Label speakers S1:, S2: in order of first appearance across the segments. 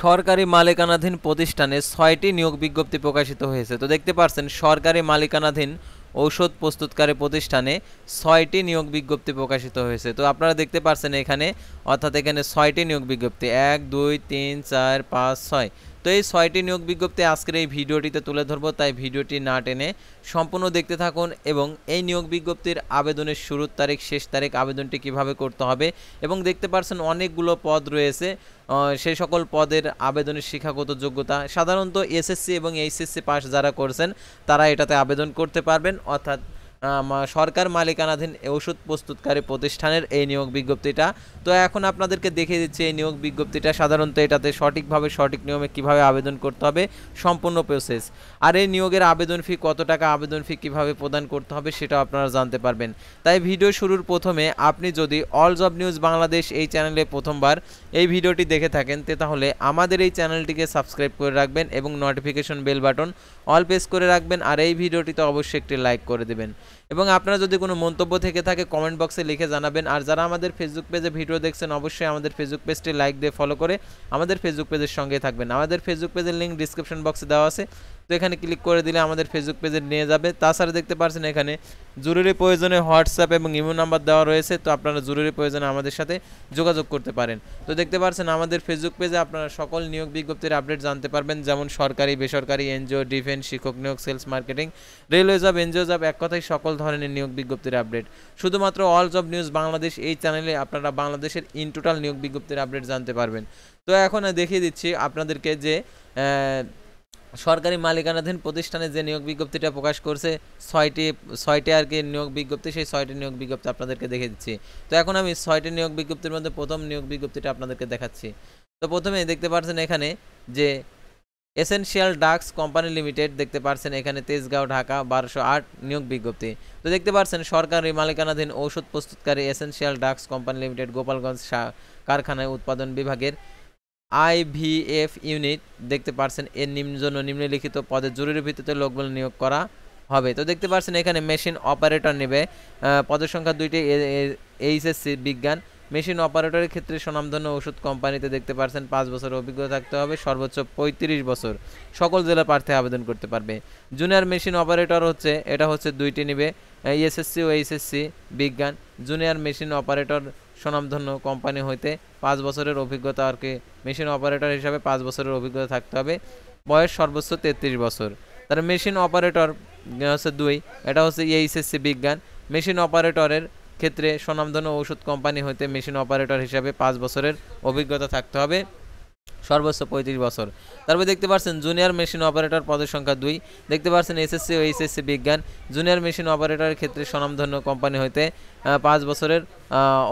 S1: সরকারি মালিকানাধীন প্রতিষ্ঠানে ৬টি নিয়োগ বিজ্ঞপ্তি প্রকাশিত হয়েছে। তো দেখতে পাচ্ছেন সরকারি মালিকানাধীন ঔষধ প্রস্তুতকারী প্রতিষ্ঠানে ৬টি নিয়োগ বিজ্ঞপ্তি প্রকাশিত হয়েছে। তো আপনারা দেখতে পাচ্ছেন এখানে, অর্থাৎ এখানে ৬টি নিয়োগ বিজ্ঞপ্তি ১ ২ ৩ ৪ ৫ ৬। তো এই ৬টি নিয়োগ বিজ্ঞপ্তি আজকের এই ভিডিওটিতে তুলে ধরবো, তাই ভিডিওটি না টেনে সম্পূর্ণ দেখতে থাকুন এবং এই নিয়োগ বিজ্ঞপ্তির আবেদনের শুরুর তারিখ, শেষ তারিখ, আবেদনটি কিভাবে করতে হবে এবং দেখতে পাচ্ছেন অনেকগুলো পদ রয়েছে। সেই সকল পদের আবেদনের শিক্ষাগত যোগ্যতা সাধারণত এসএসসি এবং এইচএসসি পাস যারা করছেন তারা এটাতে আবেদন করতে পারবেন, অর্থাৎ সরকার মালিকানাধীন ওষুধ প্রস্তুতকারী প্রতিষ্ঠানের এই নিয়োগ বিজ্ঞপ্তিটা। তো এখন আপনাদেরকে দেখিয়ে দিচ্ছি এই নিয়োগ বিজ্ঞপ্তিটা, সাধারণত এটাতে সঠিকভাবে সঠিক নিয়মে কিভাবে আবেদন করতে হবে, সম্পূর্ণ প্রসেস। আর এই নিয়োগের আবেদন ফি কত টাকা, আবেদন ফি কীভাবে প্রদান করতে হবে সেটাও আপনারা জানতে পারবেন। তাই ভিডিও শুরুর প্রথমে আপনি যদি অল জব নিউজ বাংলাদেশ এই চ্যানেলে প্রথমবার এই ভিডিওটি দেখে থাকেন তাহলে আমাদের এই চ্যানেলটিকে সাবস্ক্রাইব করে রাখবেন এবং notification bell button all press করে রাখবেন, আর এই ভিডিওটিতে অবশ্যই একটি লাইক করে দেবেন এবং আপনারা যদি কোনো মন্তব্য থেকে থাকে কমেন্ট বক্সে লিখে জানাবেন। আর যারা আমাদের ফেসবুক পেজে ভিডিও দেখছেন অবশ্যই আমাদের ফেসবুক পেজটি লাইক দিয়ে ফলো করে আমাদের ফেসবুক পেজের সঙ্গে থাকবেন। আমাদের ফেসবুক পেজের লিঙ্ক ডিসক্রিপশন বক্সে দেওয়া আছে, তো এখানে ক্লিক করে দিলে আমাদের ফেসবুক পেজে নিয়ে যাবে। তাছাড়া দেখতে পাচ্ছেন এখানে জরুরি প্রয়োজনে হোয়াটসঅ্যাপ এবং ইমো নাম্বার দেওয়া রয়েছে, তো আপনারা জরুরি প্রয়োজনে আমাদের সাথে যোগাযোগ করতে পারেন। তো দেখতে পাচ্ছেন আমাদের ফেসবুক পেজে আপনারা সকল নিয়োগ বিজ্ঞপ্তির আপডেট জানতে পারবেন, যেমন সরকারি, বেসরকারি, এনজিও, ডিফেন্স, শিক্ষক নিয়োগ, sales marketing, railway job, NGO job, এক কথায় সকল ধরনের নিয়োগ বিজ্ঞপ্তির আপডেট শুধুমাত্র অল জব নিউজ বাংলাদেশ এই চ্যানেলে আপনারা বাংলাদেশের ইন টোটাল নিয়োগ বিজ্ঞপ্তির আপডেট জানতে পারবেন। তো এখন দেখিয়ে দিচ্ছি আপনাদেরকে যে সরকারি মালিকানাধীন প্রতিষ্ঠানে যে নিয়োগ বিজ্ঞপ্তিটা প্রকাশ করছে, ছয়টি আর কি নিয়োগ বিজ্ঞপ্তি, সেই ৬টি নিয়োগ বিজ্ঞপ্তি আপনাদেরকে দেখে দিচ্ছি। তো এখন আমি ৬টি নিয়োগ বিজ্ঞপ্তির মধ্যে প্রথম নিয়োগ বিজ্ঞপ্তিটা আপনাদেরকে দেখাচ্ছি। তো প্রথমে দেখতে পাচ্ছেন এখানে যে এসেনশিয়াল ড্রাগস কোম্পানি লিমিটেড, দেখতে পাচ্ছেন এখানে তেজগাঁও, ঢাকা 1208 নিয়োগ বিজ্ঞপ্তি। তো দেখতে পাচ্ছেন সরকারি মালিকানাধীন ঔষধ প্রস্তুতকারী essential drugs company limited, Gopalganj কারখানায় উৎপাদন বিভাগের আইভিএফ ইউনিট, দেখতে পাচ্ছেন এর জন্য নিম্নলিখিত পদে জরুরি ভিত্তিতে লোকবল নিয়োগ করা হবে। তো দেখতে পাচ্ছেন এখানে মেশিন অপারেটর নেবে, পদের সংখ্যা 2টি, এইচএসসি বিজ্ঞান। মেশিন অপারেটরের ক্ষেত্রে স্বনামধন্য ওষুধ কোম্পানিতে দেখতে পাচ্ছেন 5 বছরের অভিজ্ঞতা থাকতে হবে, সর্বোচ্চ 35 বছর। সকল জেলার প্রার্থী আবেদন করতে পারবে। জুনিয়র মেশিন অপারেটর এটা হচ্ছে 2টি নেবে, এসএসসি ও এইচএসসি বিজ্ঞান। জুনিয়র মেশিন অপারেটর স্বনামধন্য কোম্পানি হইতে 5 বছরের অভিজ্ঞতা আর কি মেশিন অপারেটর হিসাবে 5 বছরের অভিজ্ঞতা থাকতে হবে, বয়স সর্বোচ্চ 33 বছর। তার মেশিন অপারেটর হচ্ছে 2, এটা হচ্ছে এইচএসসি বিজ্ঞান। মেশিন অপারেটরের ক্ষেত্রে স্বনামধন্য ওষুধ কোম্পানি হইতে মেশিন অপারেটর হিসাবে 5 বছরের অভিজ্ঞতা থাকতে হবে, সর্বোচ্চ 35 বছর। তারপরে দেখতে পাচ্ছেন জুনিয়র মেশিন অপারেটর, পদের সংখ্যা 2, দেখতে পাচ্ছেন এসএসসি ও এইচএসসি বিজ্ঞান। জুনিয়র মেশিন অপারেটরের ক্ষেত্রে স্বনামধন্য কোম্পানি হইতে 5 বছরের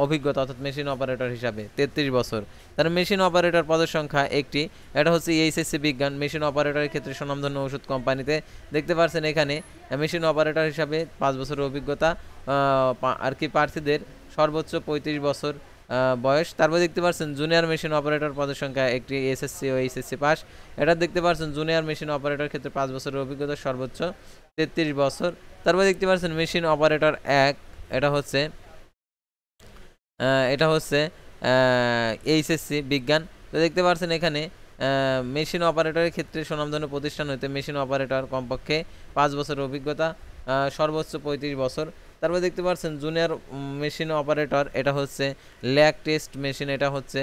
S1: অভিজ্ঞতা, অর্থাৎ মেশিন অপারেটর হিসাবে 33 বছর। তার মেশিন অপারেটর পদের সংখ্যা 1টি, এটা হচ্ছে এইচএসসি বিজ্ঞান। মেশিন অপারেটরের ক্ষেত্রে স্বনামধন্য ওষুধ কোম্পানিতে দেখতে পাচ্ছেন এখানে মেশিন অপারেটর হিসাবে 5 বছরের অভিজ্ঞতা আর কি প্রার্থীদের, সর্বোচ্চ 35 বছর বয়স। তারপর দেখতে পাচ্ছেন জুনিয়র মেশিন অপারেটর, পদের সংখ্যা 1টি, এসএসসি ও এইচএসসি পাস। এটা দেখতে পাচ্ছেন জুনিয়র মেশিন অপারেটর ক্ষেত্রে 5 বছরের অভিজ্ঞতা, সর্বোচ্চ 33 বছর। তারপর দেখতে পাচ্ছেন মেশিন অপারেটর 1, এটা হচ্ছে এইচএসসি বিজ্ঞান। তো দেখতে পাচ্ছেন এখানে মেশিন অপারেটরের ক্ষেত্রে স্বনামধন্য প্রতিষ্ঠান হইতে মেশিন অপারেটর কমপক্ষে 5 বছরের অভিজ্ঞতা, সর্বোচ্চ 35 বছর। তারপর দেখতে পাচ্ছেন জুনিয়র মেশিন অপারেটর, এটা হচ্ছে ল্যাগ টেস্ট মেশিন, এটা হচ্ছে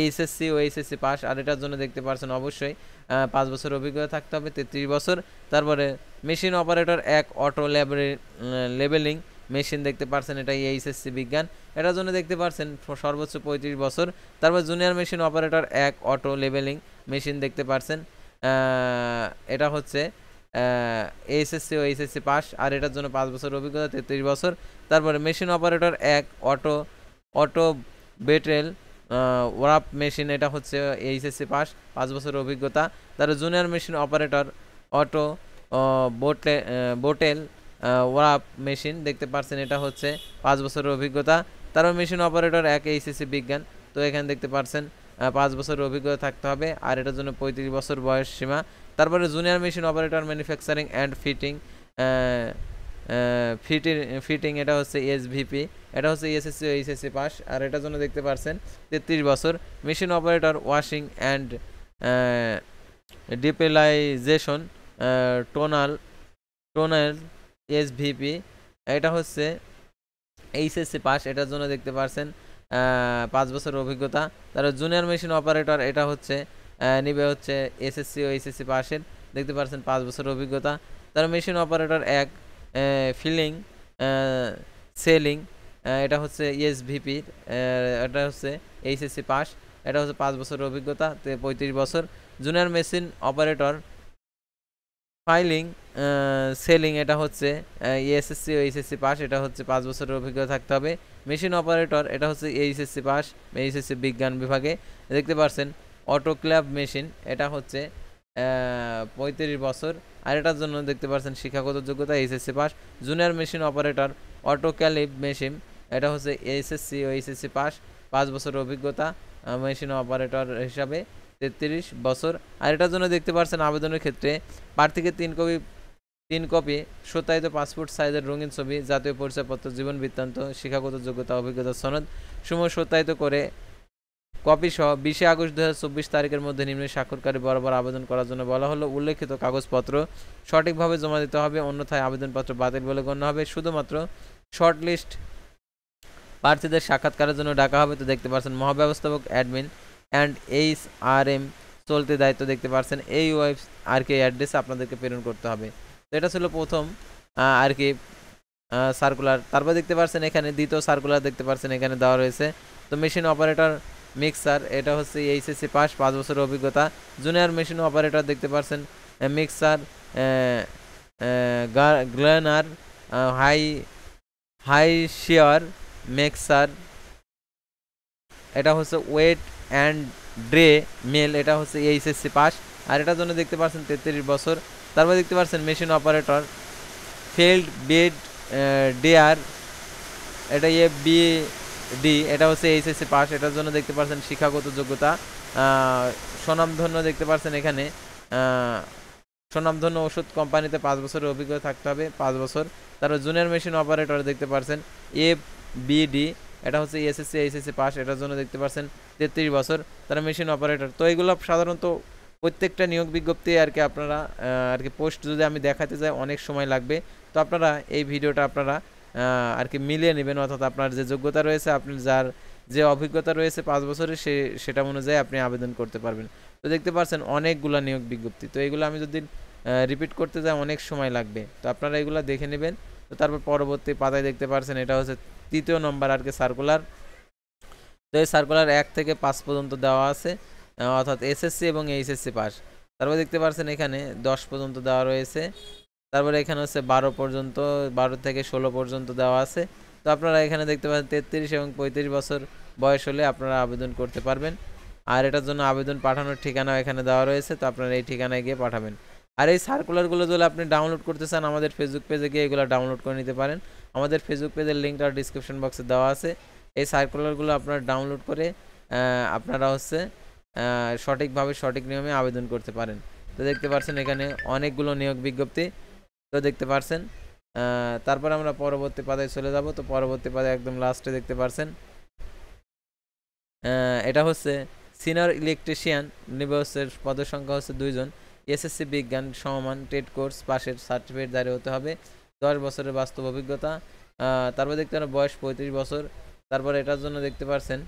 S1: এইচএসসি ও এইচএসসি পাস। আর এটার জন্য দেখতে পাচ্ছেন অবশ্যই 5 বছরের অভিজ্ঞতা থাকতে হবে, 33 বছর। তারপরে machine operator 1 auto labelling machine, দেখতে পাচ্ছেন এটা এইচএসসি বিজ্ঞান। এটার জন্য দেখতে পাচ্ছেন সর্বোচ্চ 35 বছর। তারপর junior machine operator 1 auto labelling machine, দেখতে পাচ্ছেন এটা হচ্ছে এইচএসসি ও এইচএসসি পাস। আর এটার জন্য 5 বছর অভিজ্ঞতা, 33 বছর। তারপরে machine operator 1 auto bottle wrap machine, এটা হচ্ছে এইচএসসি পাস, 5 বছরের অভিজ্ঞতা। তারপরে junior machine operator auto bottle wrap machine, দেখতে পাচ্ছেন এটা হচ্ছে 5 বছরের অভিজ্ঞতা। তারপর মেশিন অপারেটর 1 এইচএসসি বিজ্ঞান। তো এখানে দেখতে পাচ্ছেন 5 বছরের অভিজ্ঞতা থাকতে হবে, আর এটার জন্য 35 বছর বয়স সীমা। তারপরে junior machine operator manufacturing and fitting fitting fitting এটা হচ্ছে এসভিপি, এটা হচ্ছে এসএসসি ও এইচএসসি পাস। আর এটার জন্য দেখতে পাচ্ছেন 33 বছর। মেশিন অপারেটর ওয়াশিং অ্যান্ড ডিপেলাইজেশন টোনাল টোনাল এসভিপি, এটা হচ্ছে এইচএসসি পাস, এটার জন্য দেখতে পাচ্ছেন 5 বছরের অভিজ্ঞতা। তারপর জুনিয়র মেশিন অপারেটর, এটা হচ্ছে নিবে হচ্ছে এসএসসি ও এইচএসসি পাসের, দেখতে পাচ্ছেন 5 বছরের অভিজ্ঞতা। তার মেশিন অপারেটর 1 ফিলিং সেলিং, এটা হচ্ছে এসভিপির, এটা হচ্ছে এইচএসসি পাস, এটা হচ্ছে 5 বছরের অভিজ্ঞতা, 35 বছর। Junior machine operator filing selling, এটা হচ্ছে এসএসসি ও এইচএসসি পাস, এটা হচ্ছে 5 বছরের অভিজ্ঞতা থাকতে হবে। মেশিন অপারেটর, এটা হচ্ছে এইচএসসি পাস, এইচএসসি বিজ্ঞান বিভাগে, দেখতে পাচ্ছেন। অটোক্ল্যাভ মেশিন, এটা হচ্ছে 35 বছর, আর এটার জন্য দেখতে পাচ্ছেন শিক্ষাগত যোগ্যতা HSC pass. Junior machine operator autoclave machine, এটা হচ্ছে এসএসসি ও এইচএসসি পাস, 5 বছরের অভিজ্ঞতা মেশিন অপারেটর হিসাবে, 33 বছর। আর এটার জন্য দেখতে পাচ্ছেন আবেদনের ক্ষেত্রে প্রার্থীকে 3 কপি সত্যায়িত পাসপোর্ট সাইজের রঙিন ছবি, জাতীয় পরিচয়পত্র, জীবন বৃত্তান্ত, শিক্ষাগত যোগ্যতা, অভিজ্ঞতা সনদ সমূহ সত্যায়িত করে কপি সহ 20 আগস্ট 2024 তারিখের মধ্যে নিম্ন স্বাক্ষরকারী বরাবর আবেদন করার জন্য বলা হলো। উল্লেখিত কাগজপত্র সঠিকভাবে জমা দিতে হবে, অন্যথায় আবেদনপত্র বাতিল বলে গণ্য হবে। শুধুমাত্র শর্টলিস্ট প্রার্থীদের সাক্ষাৎকারের জন্য ডাকা হবে। তো দেখতে পাচ্ছেন মহাব্যবস্থাপক অ্যাডমিন অ্যান্ড এইচআরএম চলতি দায়িত্ব, দেখতে পাচ্ছেন এই আর কি অ্যাড্রেসে আপনাদেরকে প্রেরণ করতে হবে। তো এটা ছিল প্রথম আর কি সার্কুলার। তারপর দেখতে পাচ্ছেন এখানে দ্বিতীয় সার্কুলার দেখতে পাচ্ছেন এখানে দেওয়া রয়েছে। তো মেশিন অপারেটর মিক্সার, এটা হচ্ছে এইচএসসি পাস, 5 বছরের অভিজ্ঞতা। জুনিয়র মেশিন অপারেটর দেখতে পাচ্ছেন মিক্সার গ্লেনার হাই শিয়ার মিক্সার, এটা হচ্ছে ওয়েট অ্যান্ড ড্রে মেল, এটা হচ্ছে এইচএসসি পাস, আর এটার জন্য দেখতে পাচ্ছেন 33 বছর। তারপর দেখতে পাচ্ছেন মেশিন অপারেটর ফিল্ড বেড ডেয়ার, এটা এফবিডি, এটা হচ্ছে এইচএসসি পাস, এটার জন্য দেখতে পাচ্ছেন শিক্ষাগত যোগ্যতা স্বনামধন্য, দেখতে পাচ্ছেন এখানে স্বনামধন্য ওষুধ কোম্পানিতে 5 বছরের অভিজ্ঞতা থাকতে হবে, 5 বছর। তারপর জুনিয়র মেশিন অপারেটর দেখতে পাচ্ছেন এফবিডি, এটা হচ্ছে এসএসসি এইচএসসি পাস, এটার জন্য দেখতে পাচ্ছেন 33 বছর। তারা মেশিন অপারেটর। তো এগুলো সাধারণত প্রত্যেকটা নিয়োগ বিজ্ঞপ্তি আর কি আপনারা আর কি পোস্ট যদি আমি দেখাতে যাই অনেক সময় লাগবে। তো আপনারা এই ভিডিওটা আপনারা আর কি মিলিয়ে নেবেন, অর্থাৎ আপনার যে যোগ্যতা রয়েছে, আপনি যার যে অভিজ্ঞতা রয়েছে 5 বছরের, সেটা অনুযায়ী আপনি আবেদন করতে পারবেন। তো দেখতে পাচ্ছেন অনেকগুলো নিয়োগ বিজ্ঞপ্তি, তো এগুলো আমি যদি রিপিট করতে যাই অনেক সময় লাগবে। তো আপনারা এগুলো দেখে নেবেন। তো তারপর পরবর্তী পাতায় দেখতে পাচ্ছেন এটা হচ্ছে 3য় নম্বর আর কি সার্কুলার। তো এই সার্কুলার 1 থেকে 5 পর্যন্ত দেওয়া আছে, অর্থাৎ এসএসসি এবং এইচএসসি পাস। তারপর দেখতে পাচ্ছেন এখানে 10 পর্যন্ত দেওয়া রয়েছে। তারপরে এখানে হচ্ছে 12 পর্যন্ত, 12 থেকে 16 পর্যন্ত দেওয়া আছে। তো আপনারা এখানে দেখতে পাচ্ছেন 33 এবং 35 বছর বয়স হলে আপনারা আবেদন করতে পারবেন। আর এটার জন্য আবেদন পাঠানোর ঠিকানা এখানে দেওয়া রয়েছে, তো আপনারা এই ঠিকানায় গিয়ে পাঠাবেন। আর এই সার্কুলারগুলো যদি আপনি ডাউনলোড করতে চান আমাদের ফেসবুক পেজে গিয়ে এগুলো ডাউনলোড করে নিতে পারেন। আমাদের ফেসবুক পেজের লিঙ্কটা ডিসক্রিপশন বক্সে দেওয়া আছে। এই সার্কুলারগুলো আপনারা ডাউনলোড করে আপনারা হচ্ছে সঠিকভাবে সঠিক নিয়মে আবেদন করতে পারেন। তো দেখতে পাচ্ছেন এখানে অনেকগুলো নিয়োগ বিজ্ঞপ্তি, তো দেখতে পাচ্ছেন। তারপর আমরা পরবর্তী পাতায় চলে যাব। তো পরবর্তী পাতায় একদম লাস্টে দেখতে পাচ্ছেন এটা হচ্ছে সিনিয়র ইলেকট্রিশিয়ান, নিবে হচ্ছে পদের সংখ্যা হচ্ছে 2 জন। এসএসসি বিজ্ঞান সমমান ট্রেড কোর্স পাশের সার্টিফিকেট জারি হতে হবে, 10 বছরের বাস্তব অভিজ্ঞতা। তারপর দেখতে পারেন বয়স 35 বছর। তারপর এটার জন্য দেখতে পাচ্ছেন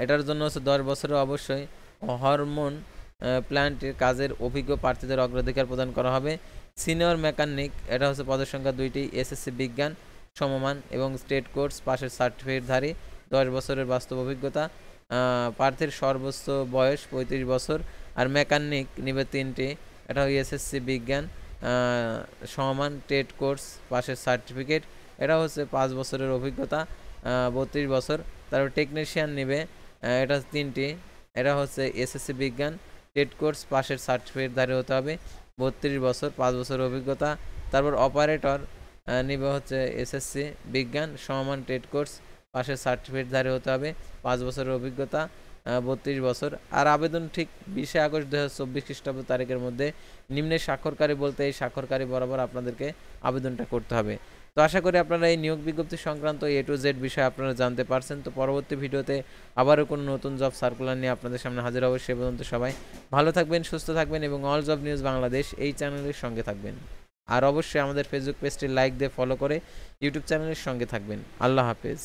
S1: এটার জন্য হচ্ছে 10 বছরের অবশ্যই হরমোন প্ল্যান্টের কাজের অভিজ্ঞ প্রার্থীদের অগ্রাধিকার প্রদান করা হবে। সিনিয়র মেকানিক, এটা হচ্ছে পদের সংখ্যা 2টি, এসএসসি বিজ্ঞান সমমান এবং স্টেট কোর্স পাশের সার্টিফিকেটধারী, 10 বছরের বাস্তব অভিজ্ঞতা। প্রার্থীর সর্বোচ্চ বয়স 35 বছর। আর মেকানিক নিবে 3টি, এটা এসএসসি বিজ্ঞান সমমান ট্রেড কোর্স পাশের সার্টিফিকেট, এটা হচ্ছে 5 বছরের অভিজ্ঞতা, 32 বছর। তারপর টেকনিশিয়ান নিবে, এটা 3টি, এটা হচ্ছে এসএসসি বিজ্ঞান ট্রেড কোর্স পাশের সার্টিফিকেটধারী হতে হবে, 32 বছর, 5 বছরের অভিজ্ঞতা। তারপর অপারেটর নিবে হচ্ছে এসএসসি বিজ্ঞান সমমান ট্রেড কোর্স পাশের সার্টিফিকেটধারী হতে হবে, 5 বছরের অভিজ্ঞতা। 32 বছর। আর আবেদন ঠিক 20 আগস্ট 2024 খ্রিস্টাব্দ তারিখের মধ্যে নিম্নে স্বাক্ষরকারী বলতে এই স্বাক্ষরকারী বরাবর আপনাদেরকে আবেদনটা করতে হবে। তো আশা করি আপনারা এই নিয়োগ বিজ্ঞপ্তি সংক্রান্ত A to Z বিষয়ে আপনারা জানতে পারছেন। তো পরবর্তী ভিডিওতে আবারও কোনো নতুন জব সার্কুলার নিয়ে আপনাদের সামনে হাজির হব। সে পর্যন্ত সবাই ভালো থাকবেন, সুস্থ থাকবেন এবং অল জব নিউজ বাংলাদেশ এই চ্যানেলের সঙ্গে থাকবেন। আর অবশ্যই আমাদের ফেসবুক পেজটি লাইক দিয়ে ফলো করে ইউটিউব চ্যানেলের সঙ্গে থাকবেন। আল্লাহ হাফেজ।